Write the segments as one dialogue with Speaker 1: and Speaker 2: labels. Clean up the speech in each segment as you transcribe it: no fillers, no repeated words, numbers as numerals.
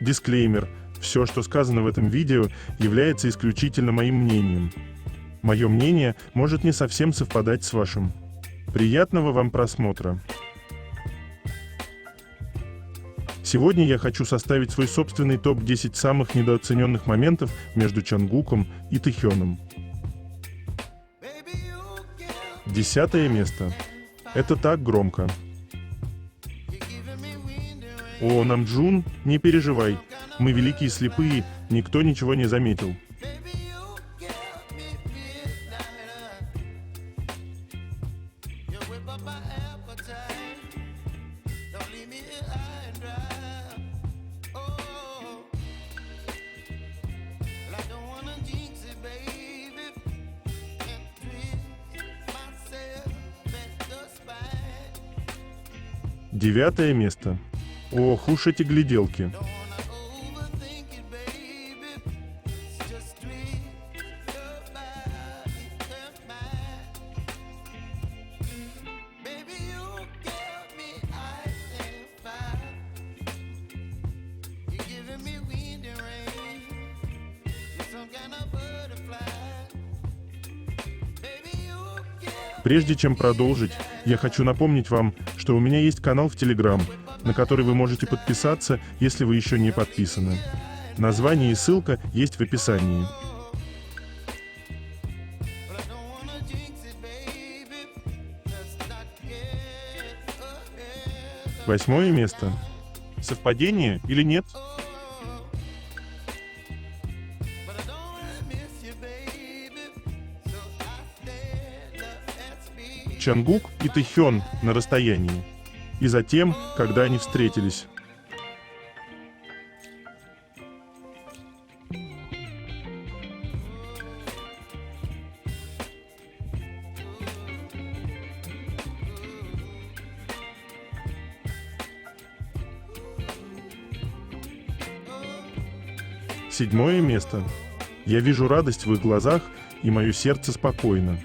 Speaker 1: Дисклеймер. Все, что сказано в этом видео, является исключительно моим мнением. Мое мнение может не совсем совпадать с вашим. Приятного вам просмотра. Сегодня я хочу составить свой собственный топ-10 самых недооцененных моментов между Чонгуком и Тэхёном. 10 место. Это так громко. О, Намджун, не переживай. Мы великие слепые, никто ничего не заметил. Девятое место. Ох уж эти гляделки. Прежде чем продолжить, я хочу напомнить вам, что у меня есть канал в Telegram, на который вы можете подписаться, если вы еще не подписаны. Название и ссылка есть в описании. Восьмое место. Совпадение или нет? Чонгук и Тэхён на расстоянии. И затем, когда они встретились. Седьмое место. Я вижу радость в их глазах, и мое сердце спокойно.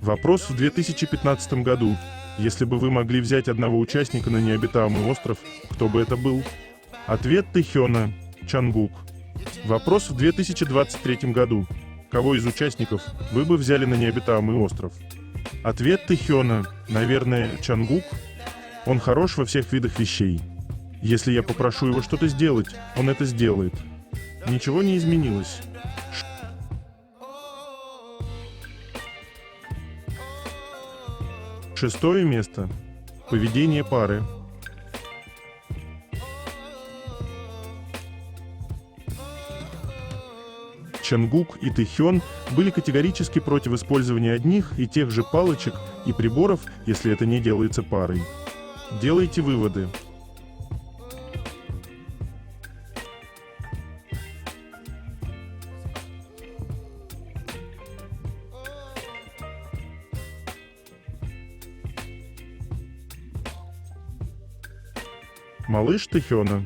Speaker 1: Вопрос в 2015 году. Если бы вы могли взять одного участника на необитаемый остров, кто бы это был? Ответ Тэхёна – Чонгук. Вопрос в 2023 году. Кого из участников вы бы взяли на необитаемый остров? Ответ Тэхёна – наверное, Чонгук. Он хорош во всех видах вещей. Если я попрошу его что-то сделать, он это сделает. Ничего не изменилось. Шестое место. Поведение пары. Чонгук и Тэхён были категорически против использования одних и тех же палочек и приборов, если это не делается парой. Делайте выводы. Малыш Тэхёна.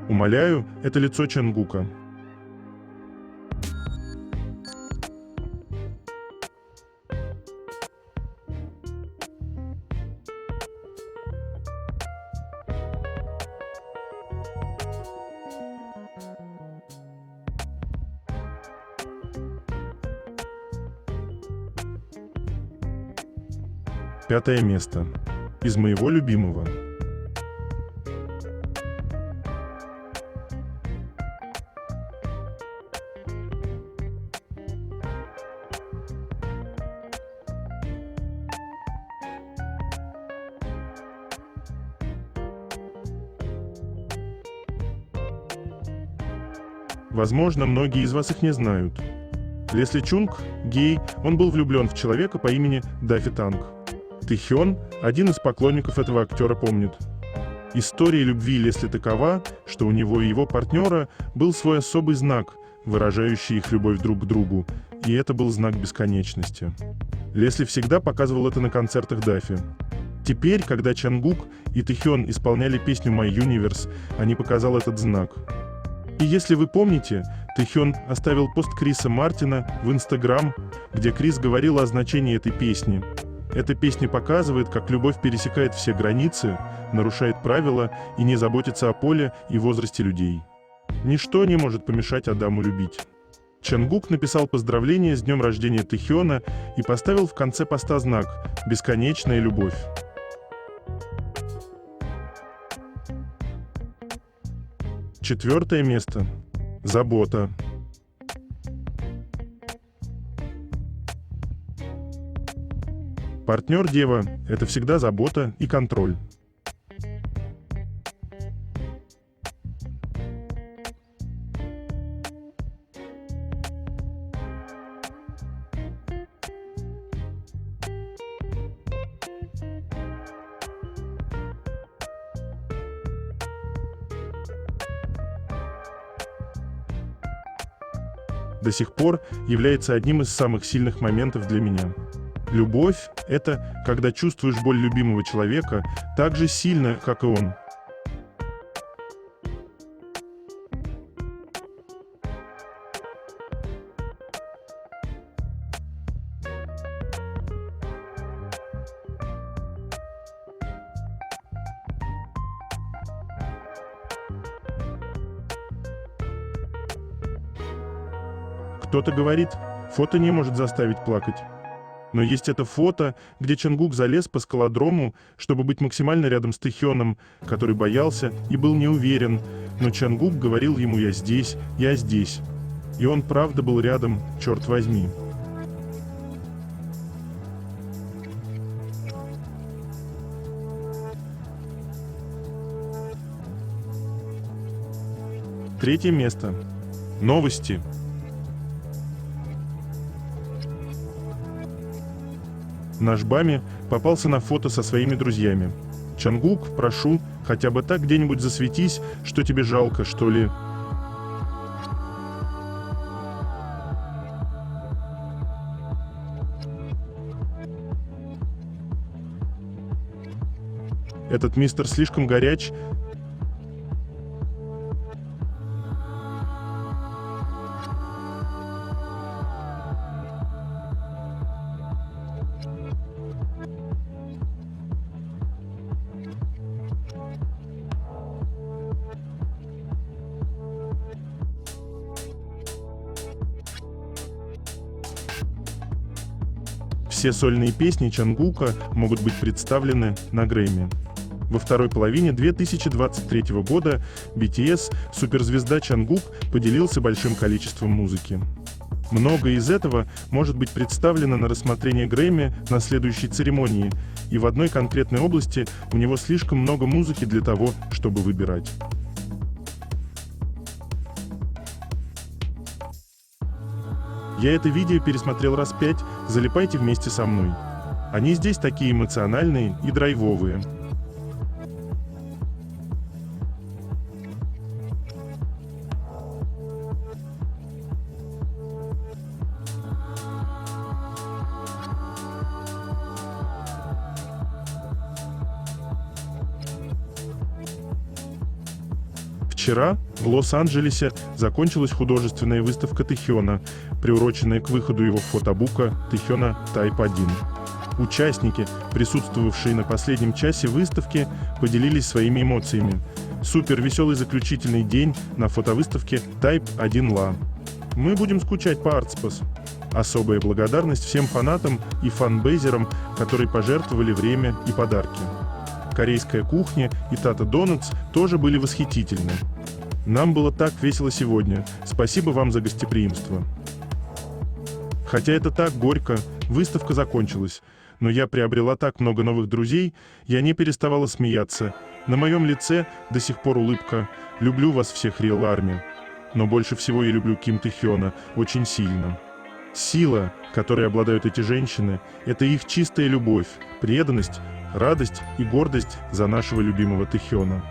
Speaker 1: Умоляю, это лицо Чонгука. Пятое место. Из моего любимого. Возможно, многие из вас их не знают. Лесли Чунг – гей, он был влюблен в человека по имени Даффи Танг. Тэхён, один из поклонников этого актера, помнит. История любви Лесли такова, что у него и его партнера был свой особый знак, выражающий их любовь друг к другу, и это был знак бесконечности. Лесли всегда показывал это на концертах Даффи. Теперь, когда Чангук и Тэхён исполняли песню «My Universe», они показал этот знак. И если вы помните, Тэхён оставил пост Криса Мартина в Instagram, где Крис говорил о значении этой песни. Эта песня показывает, как любовь пересекает все границы, нарушает правила и не заботится о поле и возрасте людей. Ничто не может помешать Адаму любить. Чангук написал поздравление с днем рождения Тэхёна и поставил в конце поста знак «Бесконечная любовь». Четвертое место. Забота. Партнер Дева – это всегда забота и контроль. До сих пор является одним из самых сильных моментов для меня. Любовь – это когда чувствуешь боль любимого человека так же сильно, как и он. Кто-то говорит, фото не может заставить плакать. Но есть это фото, где Чангук залез по скалодрому, чтобы быть максимально рядом с Тэхёном, который боялся и был не уверен, но Чангук говорил ему «я здесь, я здесь». И он правда был рядом, черт возьми. Третье место. Новости. Наш Бами попался на фото со своими друзьями. Чангук, прошу, хотя бы так где-нибудь засветись, что тебе жалко, что ли. Этот мистер слишком горяч. Все сольные песни Чангука могут быть представлены на Грэмми. Во второй половине 2023 года BTS, суперзвезда Чангук, поделился большим количеством музыки. Многое из этого может быть представлено на рассмотрение Грэмми на следующей церемонии, и в одной конкретной области у него слишком много музыки для того, чтобы выбирать. Я это видео пересмотрел раз 5, залипайте вместе со мной. Они здесь такие эмоциональные и драйвовые. Вчера в Лос-Анджелесе закончилась художественная выставка Тэхёна, приуроченная к выходу его фотобука Тэхёна Type 1. Участники, присутствовавшие на последнем часе выставки, поделились своими эмоциями. Супер веселый заключительный день на фотовыставке Type 1 La. Мы будем скучать по Артспас. Особая благодарность всем фанатам и фанбейзерам, которые пожертвовали время и подарки. Корейская кухня и Тата Донатс тоже были восхитительны. Нам было так весело сегодня. Спасибо вам за гостеприимство. Хотя это так горько, выставка закончилась, но я приобрела так много новых друзей, я не переставала смеяться. На моем лице до сих пор улыбка. Люблю вас всех, Real Army. Но больше всего я люблю Ким Тэхёна очень сильно. Сила, которой обладают эти женщины, это их чистая любовь, преданность радость и гордость за нашего любимого Тэхёна.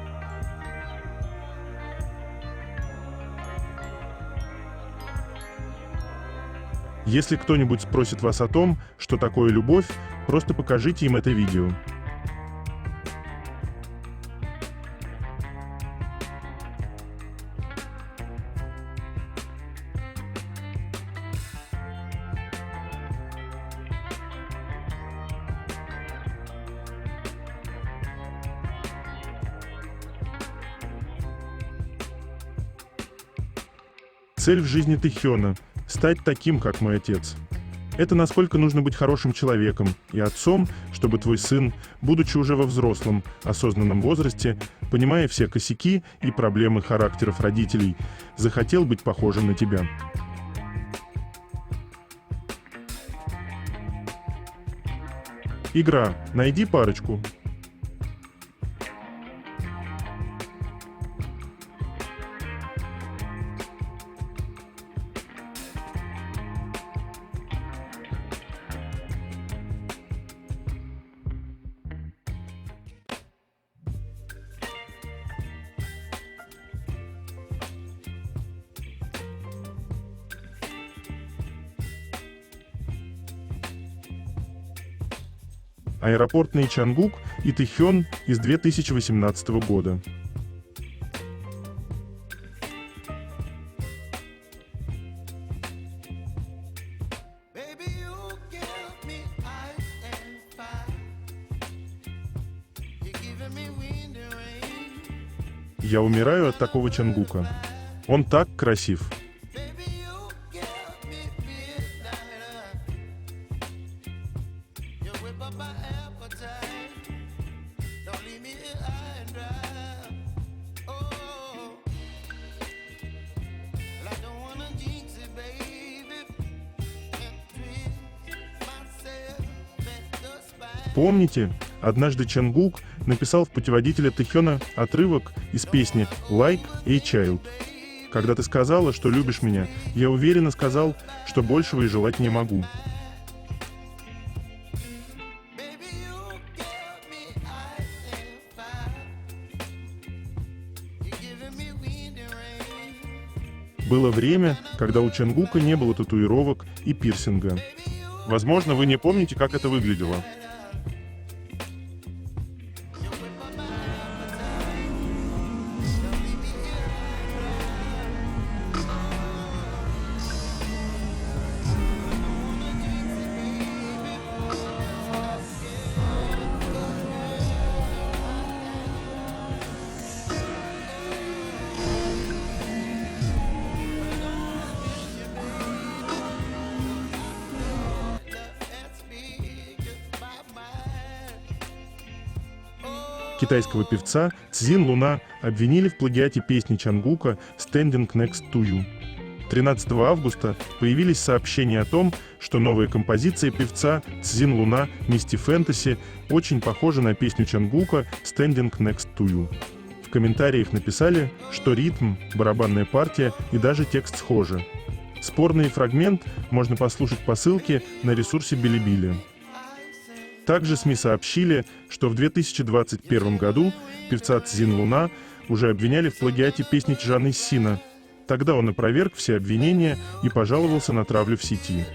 Speaker 1: Если кто-нибудь спросит вас о том, что такое любовь, просто покажите им это видео. Цель в жизни Тэхёна – стать таким, как мой отец. Это насколько нужно быть хорошим человеком и отцом, чтобы твой сын, будучи уже во взрослом, осознанном возрасте, понимая все косяки и проблемы характеров родителей, захотел быть похожим на тебя. Игра «Найди парочку». Аэропортный Чангук и Тэхён из 2018 года. Я умираю от такого Чангука. Он так красив. Помните, однажды Чангук написал в путеводителе Тэхёна отрывок из песни «Like a Child». Когда ты сказала, что любишь меня, я уверенно сказал, что большего и желать не могу. Было время, когда у Чангука не было татуировок и пирсинга. Возможно, вы не помните, как это выглядело. Китайского певца Цзин Луна обвинили в плагиате песни Чангука «Standing Next to You». 13 августа появились сообщения о том, что новая композиция певца Цзин Луна «Misty Fantasy» очень похожа на песню Чангука «Standing Next to You». В комментариях написали, что ритм, барабанная партия и даже текст схожи. Спорный фрагмент можно послушать по ссылке на ресурсе Билибили. Также СМИ сообщили, что в 2021 году певца Цзин Луна уже обвиняли в плагиате песни Чжаны Сина. Тогда он опроверг все обвинения и пожаловался на травлю в сети.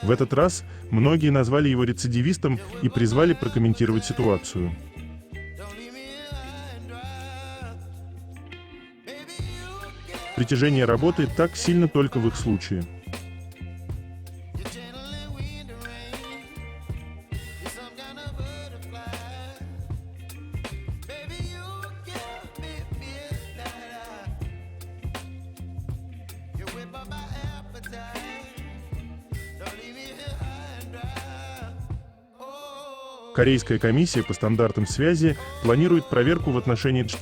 Speaker 1: В этот раз многие назвали его рецидивистом и призвали прокомментировать ситуацию. Притяжение работает так сильно только в их случае. Корейская комиссия по стандартам связи планирует проверку в отношении Джк,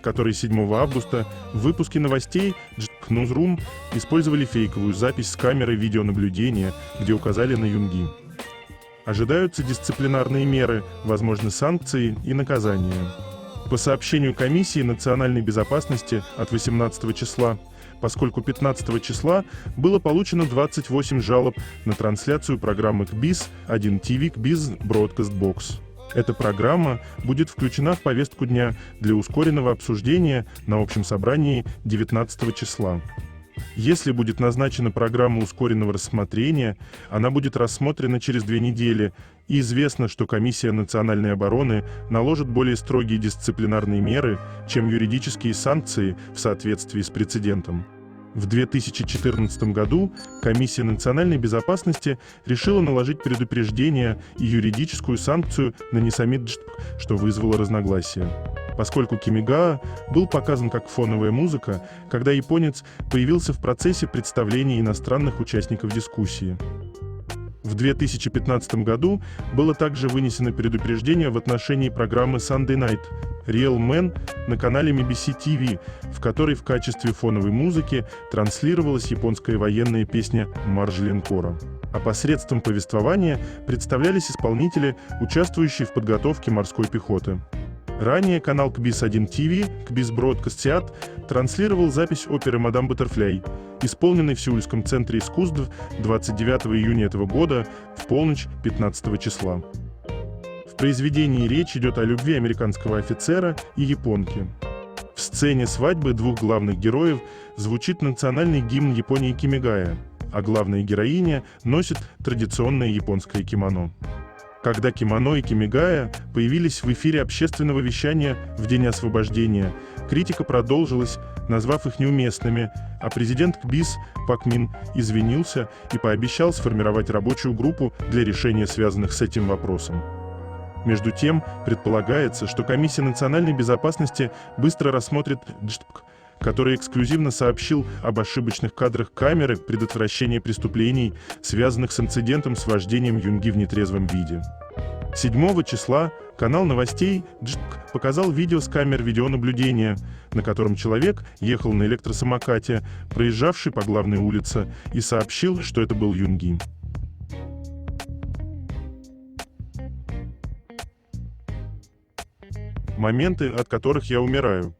Speaker 1: которые 7 августа в выпуске новостей Джк Newsroom использовали фейковую запись с камеры видеонаблюдения, где указали на Юнги. Ожидаются дисциплинарные меры, возможны санкции и наказания. По сообщению Комиссии национальной безопасности от 18 числа, поскольку 15 числа было получено 28 жалоб на трансляцию программы КБИС 1 TV КБИС Broadcast Box. Эта программа будет включена в повестку дня для ускоренного обсуждения на общем собрании 19 числа. Если будет назначена программа ускоренного рассмотрения, она будет рассмотрена через 2 недели, и известно, что Комиссия национальной обороны наложит более строгие дисциплинарные меры, чем юридические санкции в соответствии с прецедентом. В 2014 году Комиссия национальной безопасности решила наложить предупреждение и юридическую санкцию на Несамит Джтпк, что вызвало разногласия. Поскольку Кимигаа был показан как фоновая музыка, когда японец появился в процессе представления иностранных участников дискуссии. В 2015 году было также вынесено предупреждение в отношении программы Sunday Night Real Men на канале MBC TV, в которой в качестве фоновой музыки транслировалась японская военная песня «Марш линкора». А посредством повествования представлялись исполнители, участвующие в подготовке морской пехоты. Ранее канал КБИС-1 ТВ, КБИС Broadcast Theatre, транслировал запись оперы «Мадам Баттерфляй», исполненной в Сеульском центре искусств 29 июня этого года в полночь 15 числа. В произведении речь идет о любви американского офицера и японки. В сцене свадьбы двух главных героев звучит национальный гимн Японии Кимигая, а главная героиня носит традиционное японское кимоно. Когда кимоно и Кимигая появились в эфире общественного вещания в День освобождения, критика продолжилась, назвав их неуместными, а президент КБИС Пак Мин извинился и пообещал сформировать рабочую группу для решения связанных с этим вопросом. Между тем, предполагается, что Комиссия национальной безопасности быстро рассмотрит Джтпк, который эксклюзивно сообщил об ошибочных кадрах камеры предотвращения преступлений, связанных с инцидентом с вождением Юнги в нетрезвом виде. 7 числа канал новостей Джтпк показал видео с камер видеонаблюдения, на котором человек ехал на электросамокате, проезжавший по главной улице, и сообщил, что это был Юнги. Моменты, от которых я умираю.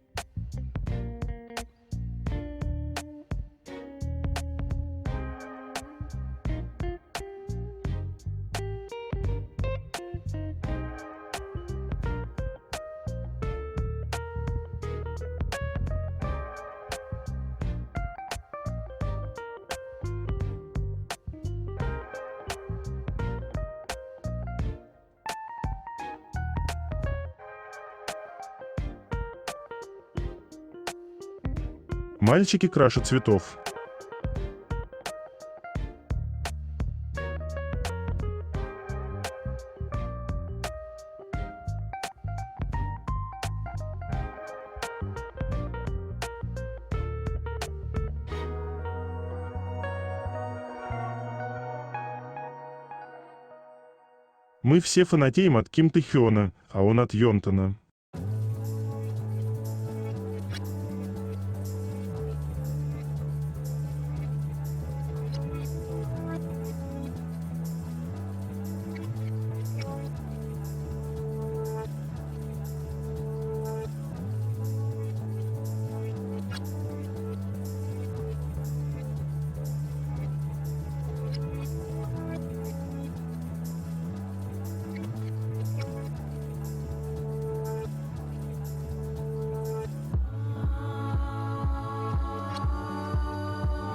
Speaker 1: Мальчики краше цветов. Мы все фанатеем от Ким Тэ-хёна, а он от Йонтона.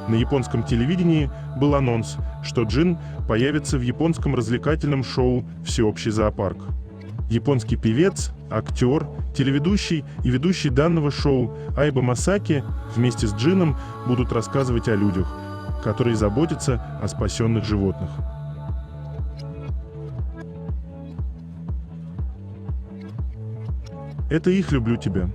Speaker 1: На японском телевидении был анонс, что Джин появится в японском развлекательном шоу «Всеобщий зоопарк». Японский певец, актер, телеведущий и ведущий данного шоу Айба Масаки вместе с Джином будут рассказывать о людях, которые заботятся о спасенных животных. Это их «Люблю тебя».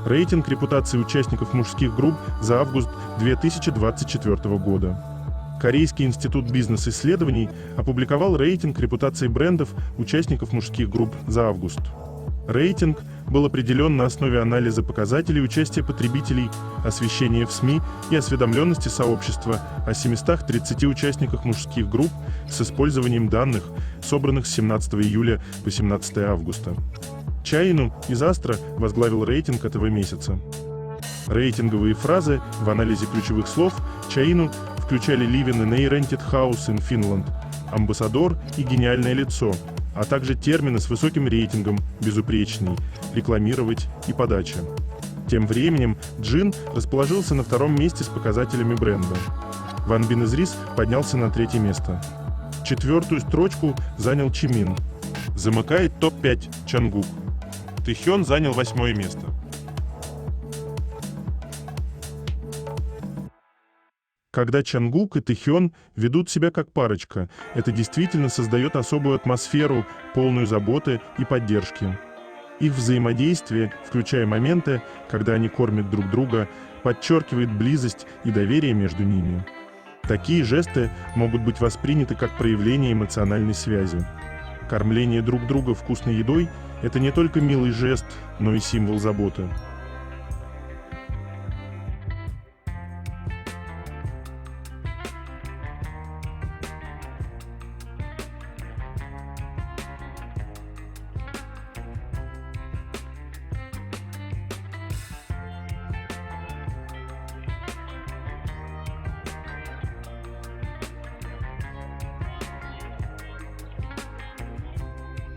Speaker 1: Рейтинг репутации участников мужских групп за август 2024 года. Корейский институт бизнес-исследований опубликовал рейтинг репутации брендов участников мужских групп за август. Рейтинг был определен на основе анализа показателей участия потребителей, освещения в СМИ и осведомленности сообщества о 730 участниках мужских групп с использованием данных, собранных с 17 июля по 17 августа. Чаину из Астра возглавил рейтинг этого месяца. Рейтинговые фразы в анализе ключевых слов Чаину включали «Living in a rented house in Finland», «Амбассадор» и «Гениальное лицо», а также термины с высоким рейтингом «безупречный», «рекламировать» и «подача». Тем временем Джин расположился на втором месте с показателями бренда. Ван Бин из Рис поднялся на третье место. Четвертую строчку занял Чимин. Замыкает топ-5 Чангук. Тэхён занял 8-е место. Когда Чангук и Тэхён ведут себя как парочка, это действительно создает особую атмосферу, полную заботы и поддержки. Их взаимодействие, включая моменты, когда они кормят друг друга, подчеркивает близость и доверие между ними. Такие жесты могут быть восприняты как проявление эмоциональной связи. Кормление друг друга вкусной едой – это не только милый жест, но и символ заботы.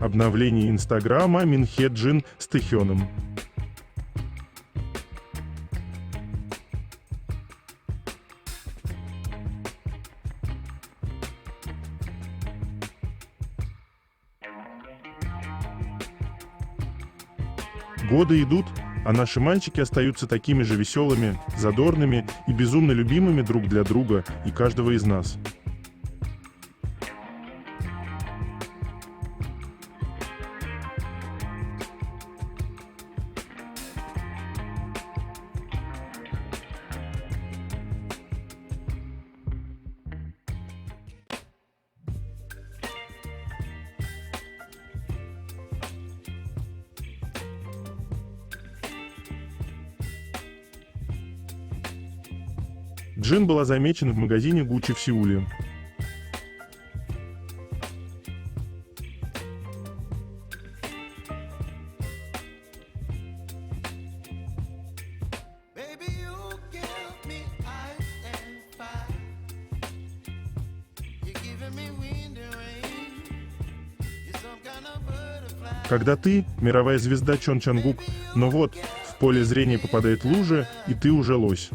Speaker 1: Обновление Инстаграма Минхе Джин с Тэхёном. Годы идут, а наши мальчики остаются такими же веселыми, задорными и безумно любимыми друг для друга и каждого из нас. Джин была замечена в магазине Гуччи в Сеуле. Когда ты – мировая звезда Чон Чангук, но вот в поле зрения попадает лужа, и ты уже лось.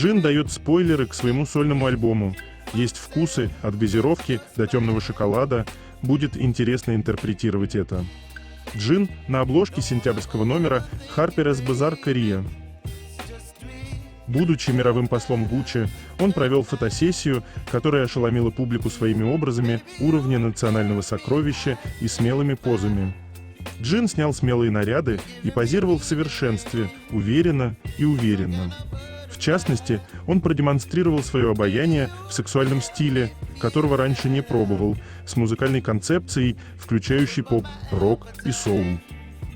Speaker 1: Джин дает спойлеры к своему сольному альбому. Есть вкусы от газировки до темного шоколада. Будет интересно интерпретировать это. Джин на обложке сентябрьского номера Harper's Bazaar Korea. Будучи мировым послом Гуччи, он провел фотосессию, которая ошеломила публику своими образами уровня национального сокровища и смелыми позами. Джин снял смелые наряды и позировал в совершенстве, уверенно и уверенно. В частности, он продемонстрировал свое обаяние в сексуальном стиле, которого раньше не пробовал, с музыкальной концепцией, включающей поп, рок и соул.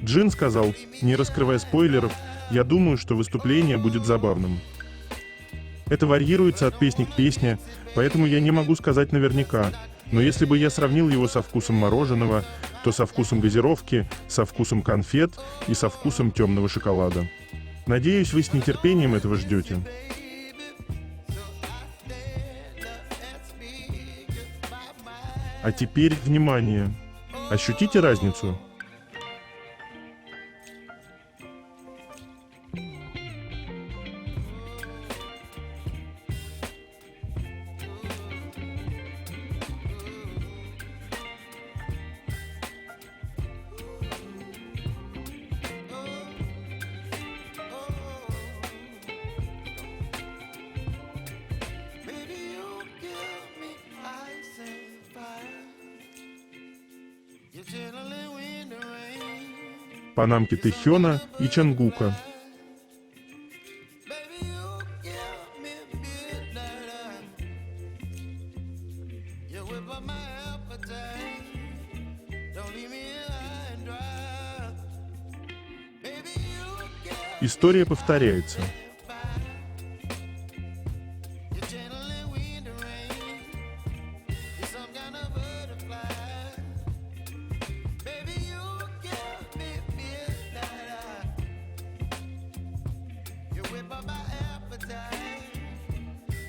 Speaker 1: Джин сказал, не раскрывая спойлеров, «Я думаю, что выступление будет забавным». Это варьируется от песни к песне, поэтому я не могу сказать наверняка, но если бы я сравнил его со вкусом мороженого, то со вкусом газировки, со вкусом конфет и со вкусом темного шоколада. Надеюсь, вы с нетерпением этого ждете. А теперь внимание! Ощутите разницу? панамки Тэхёна и Чангука. История повторяется.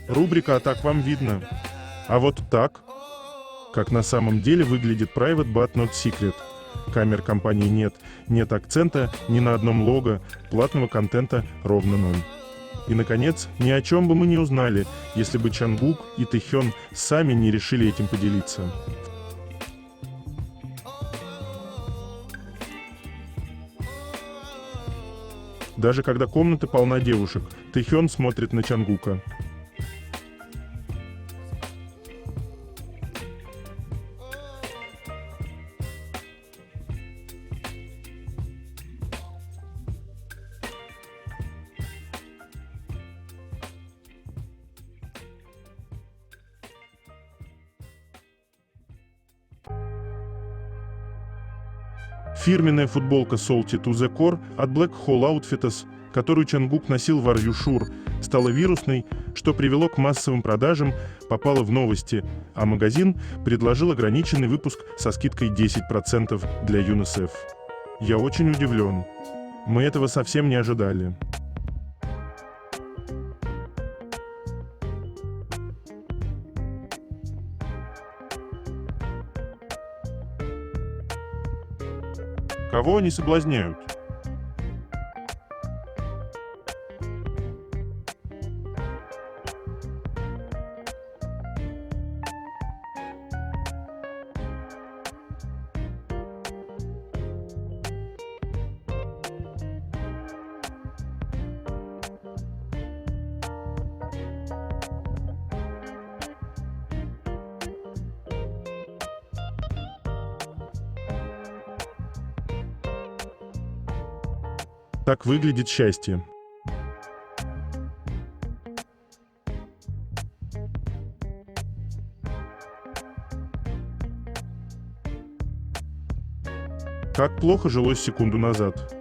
Speaker 1: Рубрика «А так вам видно». А вот так, как на самом деле выглядит Private But Not Secret. Камер компании нет акцента ни на одном лого, платного контента ровно 0. И, наконец, ни о чем бы мы не узнали, если бы Чангук и Тэхён сами не решили этим поделиться. Даже когда комната полна девушек, Тэхён смотрит на Чангука. Фирменная футболка Salty to the Core от Black Hole Outfitters, которую Чангук носил в Are You Sure, стала вирусной, что привело к массовым продажам, попала в новости, а магазин предложил ограниченный выпуск со скидкой 10% для ЮНИСЕФ. Я очень удивлен. Мы этого совсем не ожидали. Кого они соблазняют? Так выглядит счастье. Как плохо жилось секунду назад.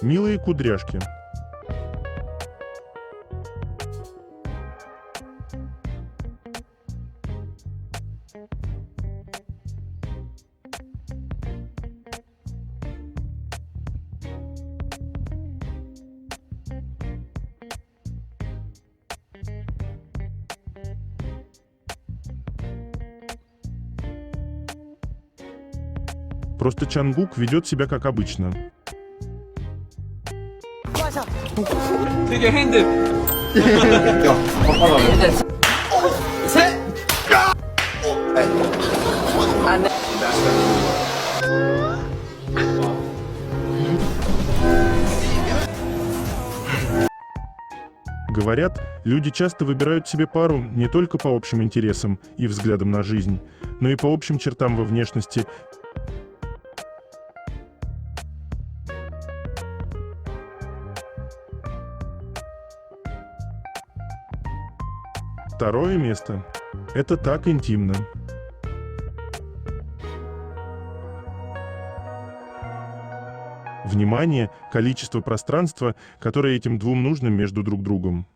Speaker 1: Милые кудряшки. Просто Чангук ведет себя как обычно.
Speaker 2: 되게 핸드.
Speaker 1: Говорят, люди часто выбирают себе пару не только по общим интересам и взглядам на жизнь, но и по общим чертам во внешности. Второе место. Это так интимно. Внимание, количество пространства, которое этим двум нужно между друг другом.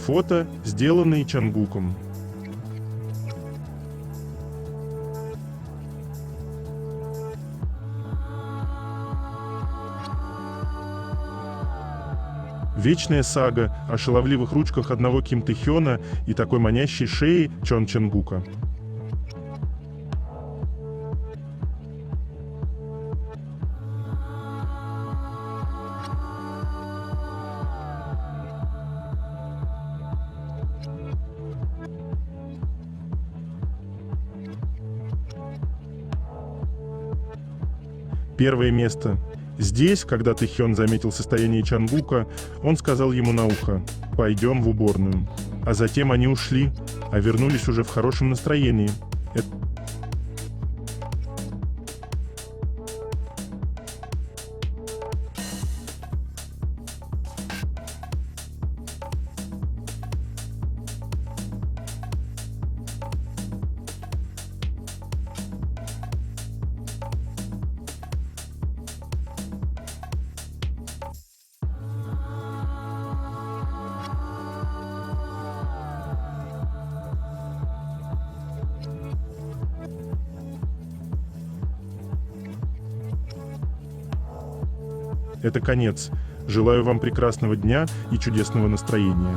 Speaker 1: Фото, сделанные Чангуком. Вечная сага о шаловливых ручках одного Ким Тэ-хёна и такой манящей шеи Чон Ченгука. Первое место. Здесь, когда Тэ-хён заметил состояние Чангука, он сказал ему на ухо: «Пойдем в уборную». А затем они ушли, а вернулись уже в хорошем настроении. Это конец. Желаю вам прекрасного дня и чудесного настроения.